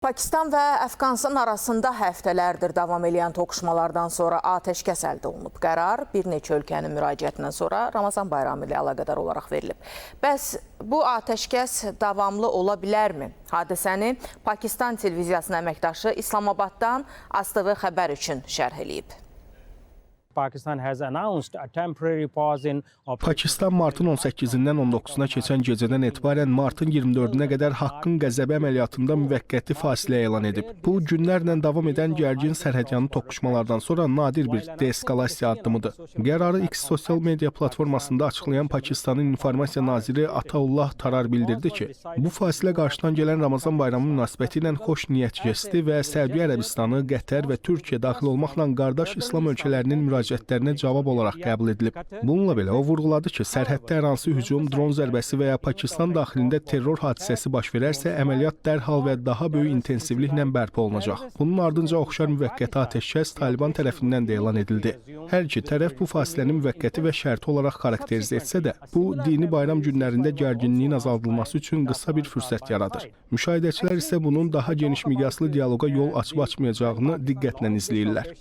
Pakistan və Əfqanistan arasında həftələrdir davam edən toqquşmalardan sonra atəşkəs əldə olunub. Qərar bir neçə ölkənin müraciətindən sonra Ramazan bayramı ilə əlaqədar olaraq verilib. Bəs bu atəşkəs davamlı ola bilərmi? Hadisəni Pakistan televiziyasının əməkdaşı İslamabaddan ASTV xəbər üçün şərh eləyib. Pakistan martın 18-dən 19-una keçən gecədən etibarən martın 24-nə qədər haqqın qəzəbi əməliyyatında müvəqqəti fasilə elan edib. Bu, günlərlə davam edən gərgin sərhədyanı toqquşmalardan sonra nadir bir deeskalasiya addımıdır. Qərarı X sosial media platformasında açıqlayan Pakistanın İnformasiya naziri Ataullah Tarar bildirdi ki, bu fasilə qarşıdan gələn Ramazan bayramı münasibəti ilə xoş niyyət jesti və Səudiyyə Ərəbistanı, Qətər və Türkiyə daxil olmaqla qardaş İslam ölkələrinin müraciətlərinə cavab olaraq qəbul edilib. Bununla belə o vurğuladı ki, sərhəddə hər hansı hücum, dron zərbəsi və ya Pakistan daxilində terror hadisəsi baş verərsə, əməliyyat dərhal və daha böyük intensivliklə bərpa olunacaq. Bunun ardınca oxşar müvəqqəti atəşkəs Taliban tərəfindən də elan edildi. Hər iki tərəf bu fasiləni müvəqqəti və şərti olaraq xarakterizə etsə də, bu dini bayram günlərində gərginliyin azaldılması üçün qısa bir fürsət yaradır. Müşahidəçilər isə bunun daha geniş miqyaslı dialoqa yol açıb-açmayacağını diqqətlə izləyirlər.